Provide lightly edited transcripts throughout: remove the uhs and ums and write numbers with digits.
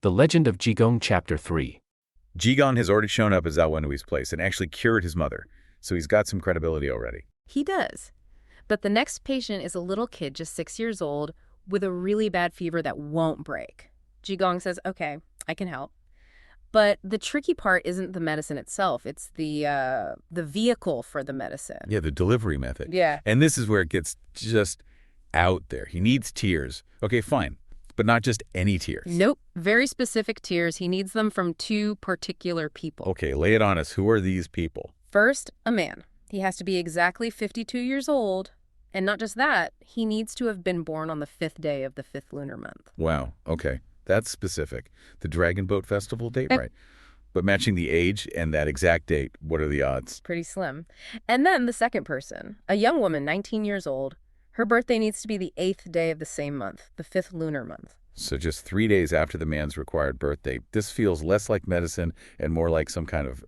The Legend of Jigong Chapter 3. Jigong has already shown up at Zhao Wenhui's place and actually cured his mother, so he's got some credibility already. He does. But the next patient is a little kid just 6 years old with a really bad fever that won't break. Jigong says, okay, I can help. But the tricky part isn't the medicine itself. It's the vehicle for the medicine. Yeah, the delivery method. Yeah. And this is where it gets just out there. He needs tears. Okay, fine. But not just any tears. Nope. Very specific tears. He needs them from 2 particular people. Okay, lay it on us. Who are these people? First, a man. He has to be exactly 52 years old. And not just that, he needs to have been born on the 5th day of the 5th lunar month. Wow, okay. That's specific. The Dragon Boat Festival date, right? But matching the age and that exact date, what are the odds? Pretty slim. And then the second person, a young woman, 19 years old. Her birthday needs to be the 8th day of the same month, the 5th lunar month. So just 3 days after the man's required birthday. This feels less like medicine and more like some kind of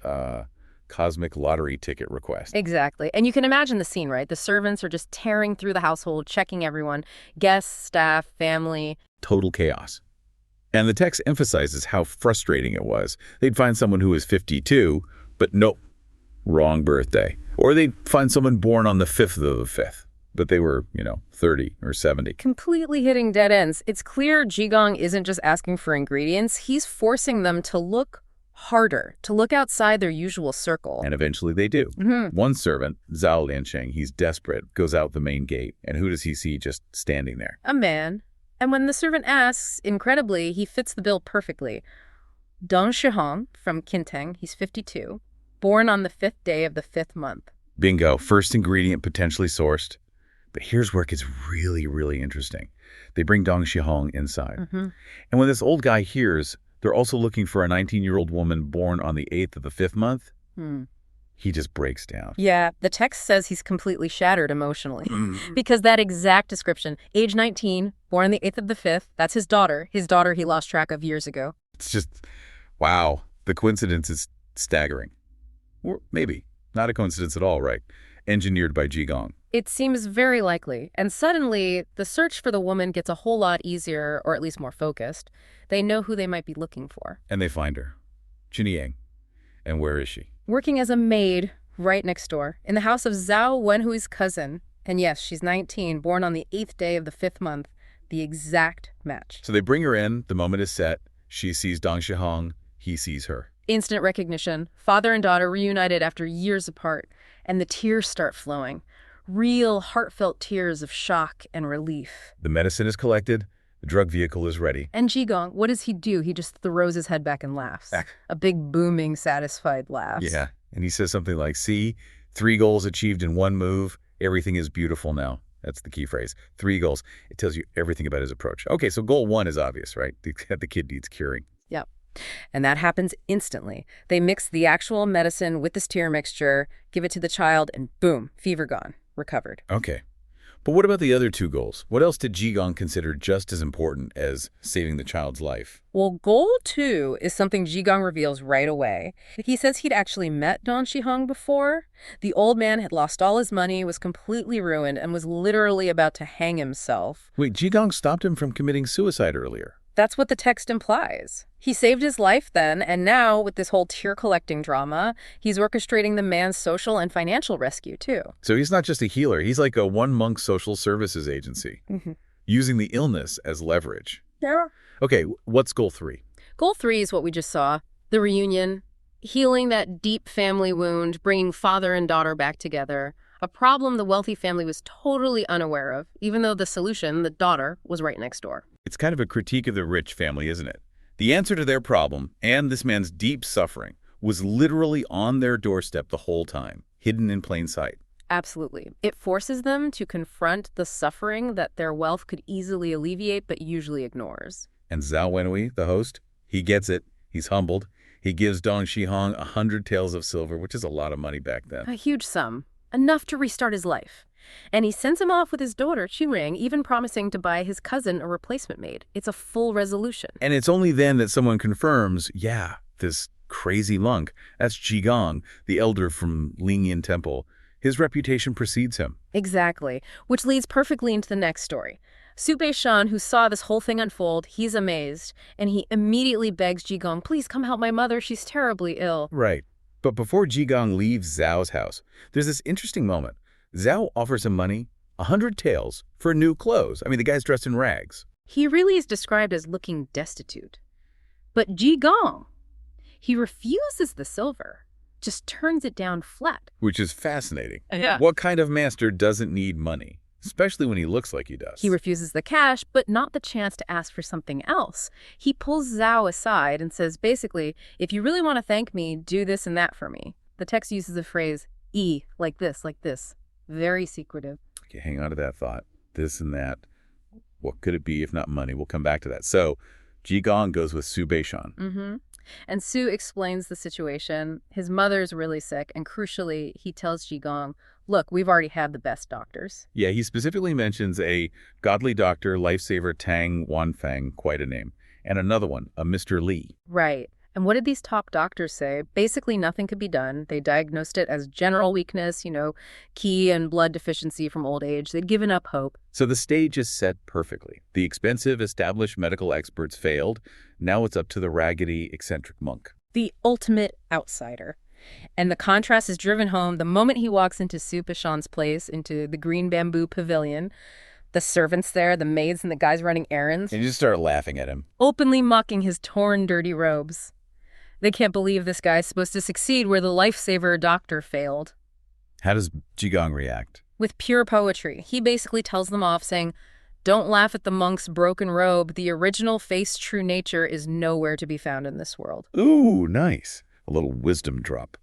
cosmic lottery ticket request. Exactly. And you can imagine the scene, right? The servants are just tearing through the household, checking everyone, guests, staff, family. Total chaos. And the text emphasizes how frustrating it was. They'd find someone who was 52, but nope, wrong birthday. Or they'd find someone born on the 5th of the 5th, but they were, 30 or 70. Completely hitting dead ends. It's clear Jigong isn't just asking for ingredients. He's forcing them to look harder, to look outside their usual circle. And eventually they do. One servant, Zhao Liansheng, he's desperate, goes out the main gate. And who does he see just standing there? A man. And when the servant asks, incredibly, he fits the bill perfectly. Dong Shihong from Qinteng, he's 52, born on the 5th day of the 5th month. Bingo, first ingredient potentially sourced. But here's where it gets really, really interesting. They bring Dong Shihong inside. And when this old guy hears they're also looking for a 19-year-old woman born on the 8th of the 5th month, he just breaks down. Yeah, the text says he's completely shattered emotionally. Because that exact description, age 19, born the 8th of the 5th, that's his daughter he lost track of years ago. It's just, wow, the coincidence is staggering. Or maybe not a coincidence at all, right? Engineered by Jigong. It seems very likely. And suddenly, the search for the woman gets a whole lot easier, or at least more focused. They know who they might be looking for. And they find her. Jinyang. And where is she? Working as a maid right next door, in the house of Zhao Wenhui's cousin. And yes, she's 19, born on the 8th day of the 5th month, the exact match. So they bring her in, the moment is set, she sees Dong Shihong, he sees her. Instant recognition, father and daughter reunited after years apart, and the tears start flowing. Real, heartfelt tears of shock and relief. The medicine is collected, the drug vehicle is ready. And Jigong, what does he do? He just throws his head back and laughs. A big, booming, satisfied laugh. Yeah, and he says something like, see, 3 goals achieved in 1 move, everything is beautiful now. That's the key phrase. 3 goals. It tells you everything about his approach. Okay, so goal 1 is obvious, right? The kid needs curing. Yep. And that happens instantly. They mix the actual medicine with this tear mixture, give it to the child, and boom, fever gone, recovered. Okay. But what about the other 2 goals? What else did Jigong consider just as important as saving the child's life? Well, goal 2 is something Jigong reveals right away. He says he'd actually met Dong Shihong before. The old man had lost all his money, was completely ruined, and was literally about to hang himself. Wait, Jigong stopped him from committing suicide earlier. That's what the text implies. He saved his life then, and now, with this whole tear-collecting drama, he's orchestrating the man's social and financial rescue, too. So he's not just a healer. He's like a one-monk social services agency, using the illness as leverage. Yeah. Okay, what's goal 3? Goal 3 is what we just saw, the reunion, healing that deep family wound, bringing father and daughter back together, a problem the wealthy family was totally unaware of, even though the solution, the daughter, was right next door. It's kind of a critique of the rich family, isn't it? The answer to their problem, and this man's deep suffering, was literally on their doorstep the whole time, hidden in plain sight. Absolutely. It forces them to confront the suffering that their wealth could easily alleviate but usually ignores. And Zhao Wenhui, the host, he gets it. He's humbled. He gives Dong Shihong 100 taels of silver, which is a lot of money back then. A huge sum. Enough to restart his life. And he sends him off with his daughter, Qingyang, even promising to buy his cousin a replacement maid. It's a full resolution. And it's only then that someone confirms, yeah, this crazy monk, that's Jigong, the elder from Lingyan Temple. His reputation precedes him. Exactly. Which leads perfectly into the next story. Su Bei-shan, who saw this whole thing unfold, he's amazed, and he immediately begs Jigong, please come help my mother, she's terribly ill. Right. But before Jigong leaves Zhao's house, there's this interesting moment. Zhao offers him money, 100 taels, for new clothes. I mean, the guy's dressed in rags. He really is described as looking destitute. But Jigong, he refuses the silver, just turns it down flat. Which is fascinating. Yeah. What kind of master doesn't need money? Especially when he looks like he does. He refuses the cash, but not the chance to ask for something else. He pulls Zhao aside and says, basically, if you really want to thank me, do this and that for me. The text uses the phrase, like this, like this. Very secretive. Okay, hang on to that thought. This and that. What could it be if not money? We'll come back to that. So, Jigong goes with Su Bei-shan. And Su explains the situation. His mother's really sick, and crucially, he tells Jigong, look, we've already had the best doctors. Yeah, he specifically mentions a godly doctor, lifesaver Tang Wanfang, quite a name, and another one, a Mr. Li. Right. And what did these top doctors say? Basically, nothing could be done. They diagnosed it as general weakness, qi and blood deficiency from old age. They'd given up hope. So the stage is set perfectly. The expensive, established medical experts failed. Now it's up to the raggedy, eccentric monk. The ultimate outsider. And the contrast is driven home the moment he walks into Su Bei-shan's place, into the green bamboo pavilion. The servants there, the maids and the guys running errands. And you just start laughing at him. Openly mocking his torn, dirty robes. They can't believe this guy's supposed to succeed where the lifesaver doctor failed. How does Jigong react? With pure poetry. He basically tells them off, saying, don't laugh at the monk's broken robe. The original face true nature is nowhere to be found in this world. Ooh, nice. A little wisdom drop.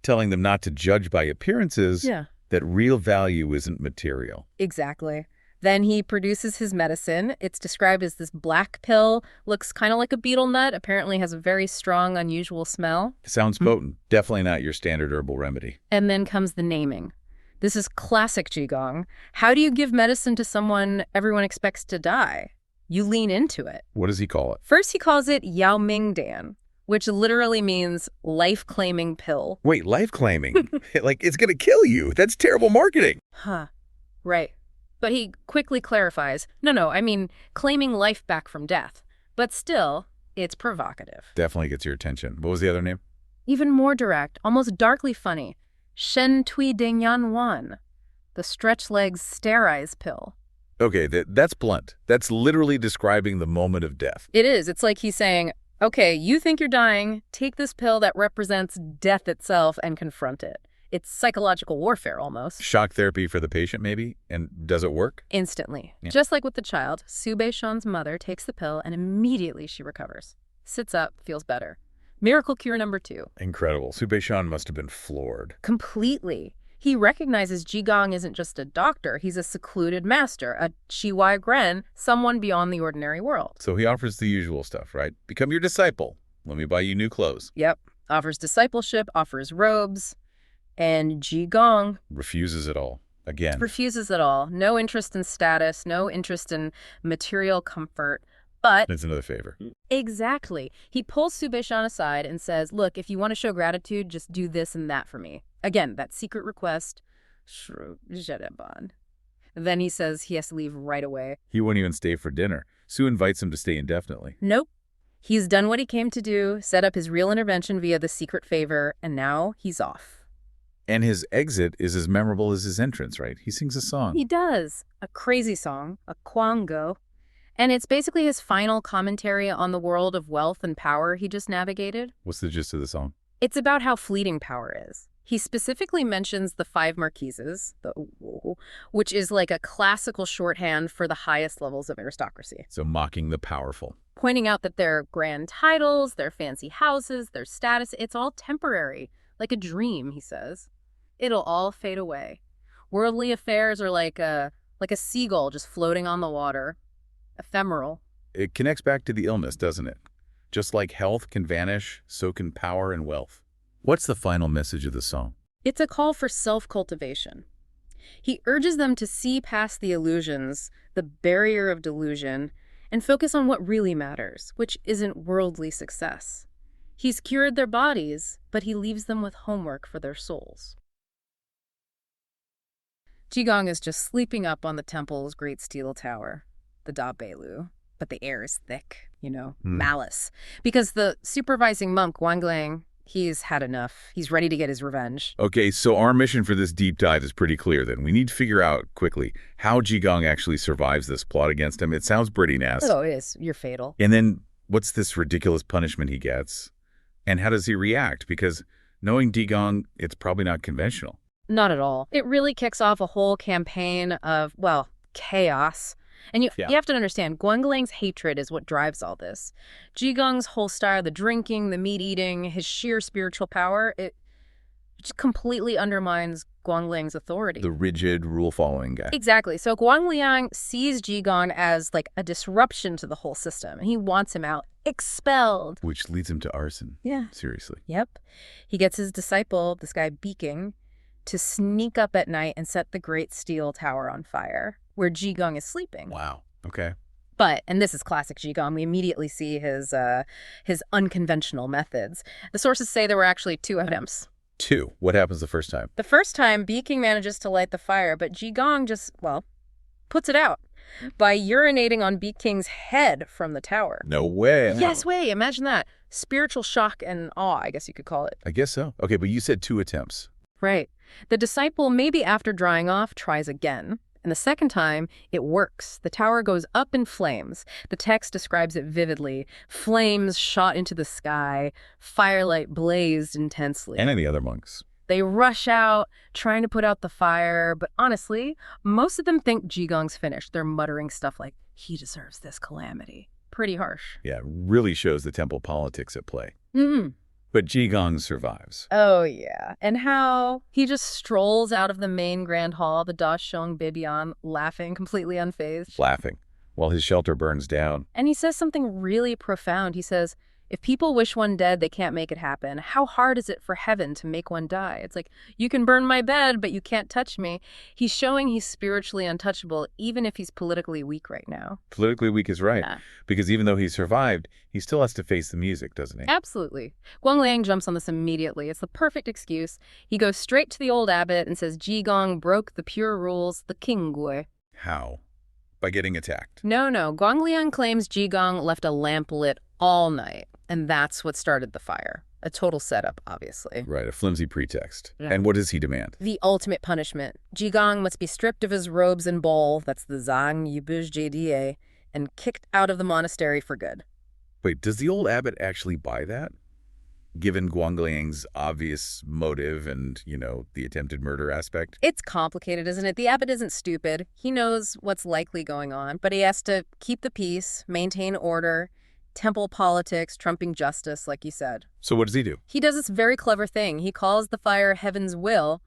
Telling them not to judge by appearances, that real value isn't material. Exactly. Then he produces his medicine. It's described as this black pill, looks kind of like a betel nut, apparently has a very strong, unusual smell. Sounds potent. Definitely not your standard herbal remedy. And then comes the naming. This is classic Jigong. How do you give medicine to someone everyone expects to die? You lean into it. What does he call it? First, he calls it Yao Ming Dan, which literally means life-claiming pill. Wait, life-claiming? Like, it's going to kill you. That's terrible marketing. Huh. Right. But he quickly clarifies, no, I mean claiming life back from death. But still, it's provocative. Definitely gets your attention. What was the other name? Even more direct, almost darkly funny. Shen Tui Dingyan Wan, the stretch legs sterilize pill. Okay, that's blunt. That's literally describing the moment of death. It is. It's like he's saying, okay, you think you're dying, take this pill that represents death itself and confront it. It's psychological warfare, almost. Shock therapy for the patient, maybe? And does it work? Instantly. Yeah. Just like with the child, Su Bei-shan's mother takes the pill and immediately she recovers. Sits up, feels better. Miracle cure number 2. Incredible. Su Bei-shan must have been floored. Completely. He recognizes Jigong isn't just a doctor, he's a secluded master, a Chiwai Gren, someone beyond the ordinary world. So he offers the usual stuff, right? Become your disciple. Let me buy you new clothes. Yep. Offers discipleship, offers robes. And Jigong refuses it all. Again. Refuses it all. No interest in status, no interest in material comfort. But it's another favor. Exactly. He pulls Su Bei-shan aside and says, look, if you want to show gratitude, just do this and that for me. Again, that secret request. Then he says he has to leave right away. He won't even stay for dinner. Su invites him to stay indefinitely. Nope. He's done what he came to do, set up his real intervention via the secret favor, and now he's off. And his exit is as memorable as his entrance, right? He sings a song. He does. A crazy song, a Kwango. And it's basically his final commentary on the world of wealth and power he just navigated. What's the gist of the song? It's about how fleeting power is. He specifically mentions the 5 marquises, which is like a classical shorthand for the highest levels of aristocracy. So mocking the powerful. Pointing out that their grand titles, their fancy houses, their status, it's all temporary. Like a dream, he says. It'll all fade away. Worldly affairs are like a seagull just floating on the water. Ephemeral. It connects back to the illness, doesn't it? Just like health can vanish, so can power and wealth. What's the final message of the song? It's a call for self-cultivation. He urges them to see past the illusions, the barrier of delusion, and focus on what really matters, which isn't worldly success. He's cured their bodies, but he leaves them with homework for their souls. Jigong is just sleeping up on the temple's great steel tower. the Da Beilu, but the air is thick, malice. Because the supervising monk, Guangliang, he's had enough. He's ready to get his revenge. Okay, so our mission for this deep dive is pretty clear then. We need to figure out quickly how Jigong actually survives this plot against him. It sounds pretty nasty. Oh, it is. You're fatal. And then what's this ridiculous punishment he gets? And how does he react? Because knowing Jigong, it's probably not conventional. Not at all. It really kicks off a whole campaign of, well, chaos. And you have to understand, Guangliang's hatred is what drives all this. Jigong's whole style, the drinking, the meat-eating, his sheer spiritual power, it just completely undermines Guangliang's authority. The rigid, rule-following guy. Exactly. So Guangliang sees Jigong as like a disruption to the whole system, and he wants him out, expelled. Which leads him to arson. Yeah. Seriously. Yep. He gets his disciple, this guy Beking, to sneak up at night and set the Great Steel Tower on fire, where Jigong is sleeping. Wow. Okay. But, and this is classic Jigong, we immediately see his unconventional methods. The sources say there were actually 2 attempts. 2. What happens the first time? The first time, Beking manages to light the fire, but Jigong just, well, puts it out by urinating on Beking's head from the tower. No way. Yes way. Imagine that. Spiritual shock and awe, I guess you could call it. I guess so. Okay, but you said 2 attempts. Right. The disciple, maybe after drying off, tries again. And the second time, it works. The tower goes up in flames. The text describes it vividly. Flames shot into the sky. Firelight blazed intensely. And any other monks. They rush out, trying to put out the fire. But honestly, most of them think Jigong's finished. They're muttering stuff like, he deserves this calamity. Pretty harsh. Yeah, really shows the temple politics at play. Mm-hmm. But Jigong survives. Oh, yeah. And how he just strolls out of the main grand hall, the Da Sheng Bibian, laughing, completely unfazed. Laughing, while his shelter burns down. And he says something really profound. He says, if people wish one dead, they can't make it happen. How hard is it for heaven to make one die? It's like, you can burn my bed, but you can't touch me. He's showing he's spiritually untouchable, even if he's politically weak right now. Politically weak is right. Yeah. Because even though he survived, he still has to face the music, doesn't he? Absolutely. Guangliang jumps on this immediately. It's the perfect excuse. He goes straight to the old abbot and says Jigong broke the pure rules, the Qinggui. How? By getting attacked? No. Guangliang claims Jigong left a lamp lit all night, and that's what started the fire. A total setup, obviously. Right, a flimsy pretext. Yeah. And what does he demand? The ultimate punishment. Jigong must be stripped of his robes and bowl, that's the Zhang Yubuj Jie, and kicked out of the monastery for good. Wait, does the old abbot actually buy that? Given Guangliang's obvious motive and, the attempted murder aspect? It's complicated, isn't it? The abbot isn't stupid. He knows what's likely going on, but he has to keep the peace, maintain order, temple politics, trumping justice, like you said. So what does he do? He does this very clever thing. He calls the fire heaven's will,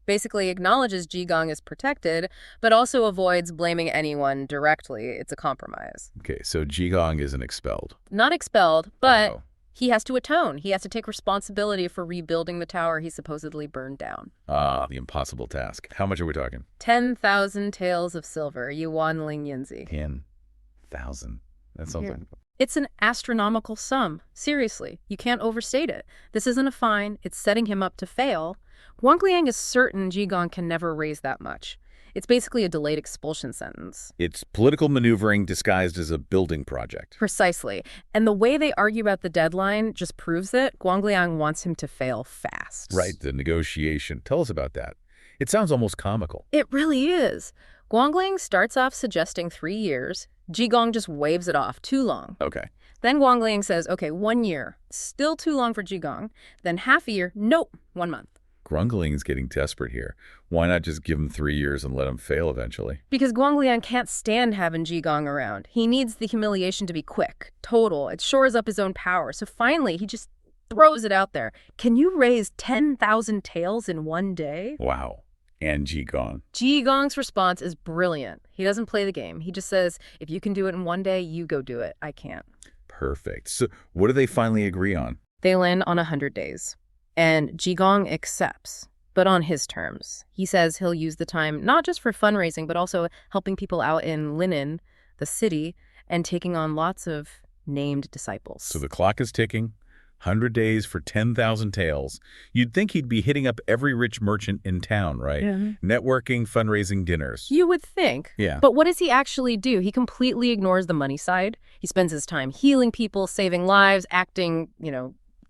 basically acknowledges Jigong is protected, but also avoids blaming anyone directly. It's a compromise. Okay, so Jigong isn't expelled. Not expelled, but Uh-oh. he has to atone. He has to take responsibility for rebuilding the tower he supposedly burned down. Ah, the impossible task. How much are we talking? 10,000 taels of silver, yuan ling yinzi. 10,000. That's something. It's an astronomical sum. Seriously, you can't overstate it. This isn't a fine. It's setting him up to fail. Guangliang is certain Jigong can never raise that much. It's basically a delayed expulsion sentence. It's political maneuvering disguised as a building project. Precisely. And the way they argue about the deadline just proves it. Guangliang wants him to fail fast. Right, the negotiation. Tell us about that. It sounds almost comical. It really is. Guangliang starts off suggesting 3 years. Jigong just waves it off. Too long. Okay. Then Guangliang says, okay, 1 year. Still too long for Jigong. Then half a year. Nope. 1 month. Guangliang's getting desperate here. Why not just give him 3 years and let him fail eventually? Because Guangliang can't stand having Jigong around. He needs the humiliation to be quick, total. It shores up his own power. So finally, he just throws it out there. Can you raise 10,000 taels in 1 day? Wow. And Jigong. Jigong's response is brilliant. He doesn't play the game. He just says, if you can do it in 1 day, you go do it. I can't. Perfect. So what do they finally agree on? They land on 100 days. And Jigong accepts, but on his terms. He says he'll use the time not just for fundraising, but also helping people out in Linen, the city, and taking on lots of named disciples. So the clock is ticking. 100 days for 10,000 taels. You'd think he'd be hitting up every rich merchant in town, right? Yeah. Networking, fundraising, dinners. You would think. Yeah. But what does he actually do? He completely ignores the money side. He spends his time healing people, saving lives, acting,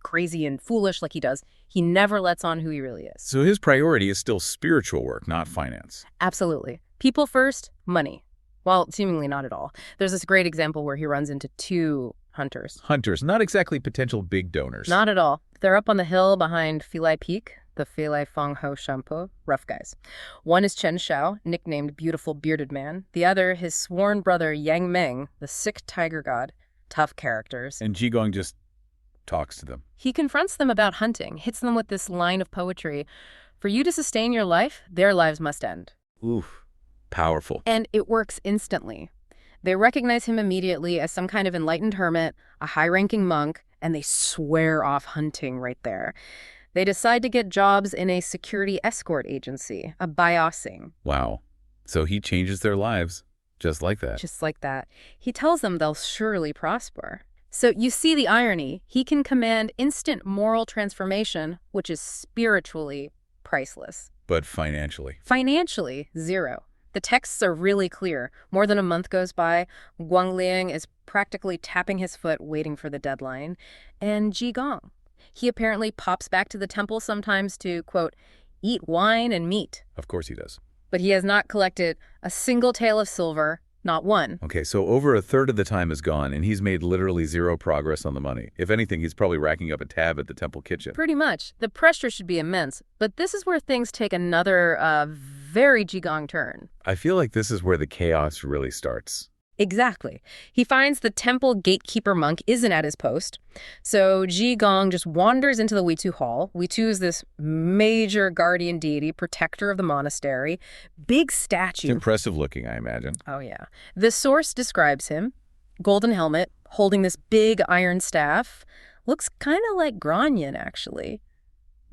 crazy and foolish like he does. He never lets on who he really is. So his priority is still spiritual work, not finance. Absolutely. People first, money. Well, seemingly not at all. There's this great example where he runs into two hunters. Hunters, not exactly potential big donors. Not at all. They're up on the hill behind Filai Peak, the Filai Fong Ho Shampo, rough guys. One is Chen Shao, nicknamed Beautiful Bearded Man. The other, his sworn brother Yang Meng, the sick tiger god. Tough characters. And Jigong just talks to them. He confronts them about hunting, hits them with this line of poetry. For you to sustain your life, their lives must end. Oof. Powerful. And it works instantly. They recognize him immediately as some kind of enlightened hermit, a high-ranking monk, and they swear off hunting right there. They decide to get jobs in a security escort agency, a biosing. Wow. So he changes their lives just like that. Just like that. He tells them they'll surely prosper. So you see the irony. He can command instant moral transformation, which is spiritually priceless. But financially. Financially, zero. The texts are really clear. More than a month goes by. Guangliang is practically tapping his foot, waiting for the deadline. And Jigong. He apparently pops back to the temple sometimes to, quote, eat wine and meat. Of course he does. But he has not collected a single tael of silver, not one. Okay, so over a third of the time is gone, and he's made literally zero progress on the money. If anything, he's probably racking up a tab at the temple kitchen. Pretty much. The pressure should be immense. But this is where things take another very Jigong turn. I feel like this is where the chaos really starts. Exactly. He finds the temple gatekeeper monk isn't at his post. So Jigong just wanders into the Weitu Hall. Weitu is this major guardian deity, protector of the monastery. Big statue. It's impressive looking, I imagine. Oh, yeah. The source describes him. Golden helmet, holding this big iron staff. Looks kind of like Granyan, actually.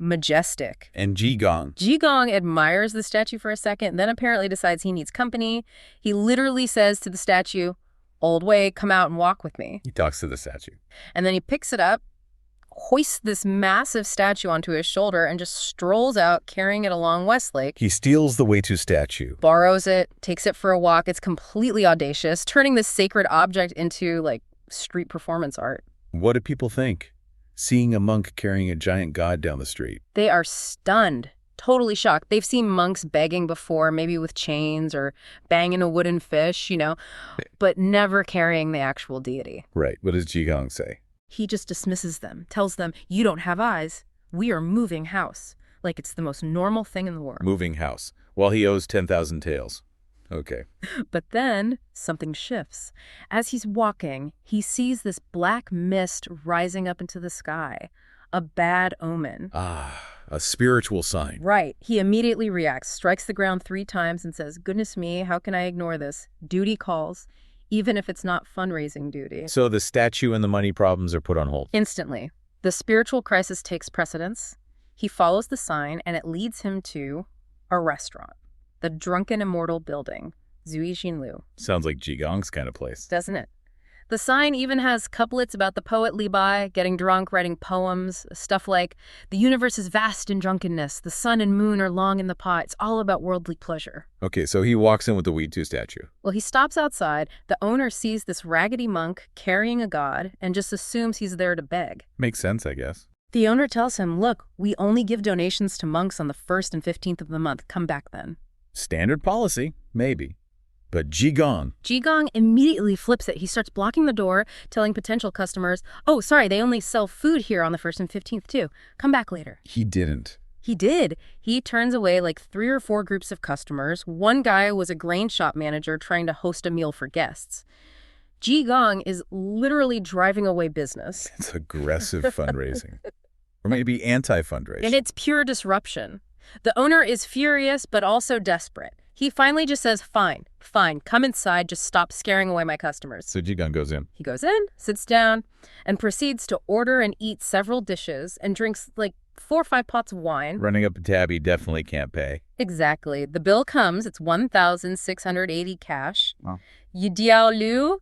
Majestic. And Jigong. Jigong admires the statue for a second, then apparently decides he needs company. He literally says to the statue, "Old way, come out and walk with me." He talks to the statue. And then he picks it up, hoists this massive statue onto his shoulder, and just strolls out carrying it along Westlake. He steals the Weitu statue. Borrows it, takes it for a walk. It's completely audacious, turning this sacred object into, street performance art. What do people think? Seeing a monk carrying a giant god down the street. They are stunned, totally shocked. They've seen monks begging before, maybe with chains or banging a wooden fish, but never carrying the actual deity. Right. What does Jigong say? He just dismisses them, tells them, "You don't have eyes. We are moving house." Like it's the most normal thing in the world. Moving house. While he owes 10,000 taels. Okay. But then something shifts. As he's walking, he sees this black mist rising up into the sky. A bad omen. Ah, a spiritual sign. Right. He immediately reacts, strikes the ground 3 times and says, "Goodness me, how can I ignore this? Duty calls, even if it's not fundraising duty." So the statue and the money problems are put on hold. Instantly. The spiritual crisis takes precedence. He follows the sign, and it leads him to a restaurant. The Drunken Immortal Building, Zui Xinlu. Sounds like Jigong's kind of place. Doesn't it? The sign even has couplets about the poet Li Bai getting drunk, writing poems, stuff like, "The universe is vast in drunkenness, the sun and moon are long in the pot, it's all about worldly pleasure." Okay, so he walks in with the Weitu statue. Well, he stops outside, the owner sees this raggedy monk carrying a god, and just assumes he's there to beg. Makes sense, I guess. The owner tells him, "Look, we only give donations to monks on the 1st and 15th of the month, come back then." Standard policy, maybe. But Jigong. Jigong immediately flips it. He starts blocking the door, telling potential customers, "Oh, sorry, they only sell food here on the 1st and 15th too. Come back later." He didn't. He did. He turns away 3 or 4 groups of customers. One guy was a grain shop manager trying to host a meal for guests. Jigong is literally driving away business. It's aggressive fundraising. Or maybe anti-fundraising. And it's pure disruption. The owner is furious, but also desperate. He finally just says, fine, come inside, just stop scaring away my customers." So Jigong goes in. He goes in, sits down, and proceeds to order and eat several dishes and drinks 4 or 5 pots of wine. Running up a tab he definitely can't pay. Exactly. The bill comes, it's 1,680 cash. Wow. Yidiao Liu,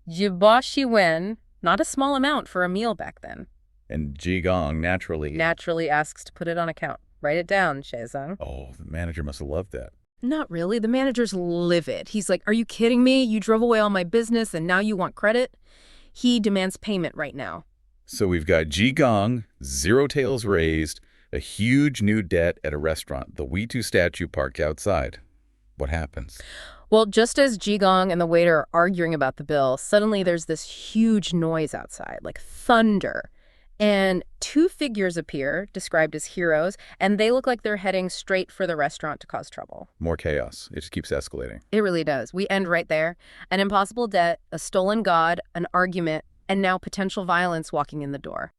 Jibashi Wen, not a small amount for a meal back then. And Jigong naturally asks to put it on account. Write it down, Shezong. Oh, the manager must have loved that. Not really. The manager's livid. He's like, are you kidding me? You drove away all my business and now you want credit? He demands payment right now. So we've got Jigong, zero tails raised, a huge new debt at a restaurant, the Wei Tu statue parked outside. What happens? Well, just as Jigong and the waiter are arguing about the bill, suddenly there's this huge noise outside, like thunder. And two figures appear, described as heroes, and they look like they're heading straight for the restaurant to cause trouble. More chaos. It just keeps escalating. It really does. We end right there. An impossible debt, a stolen god, an argument, and now potential violence walking in the door.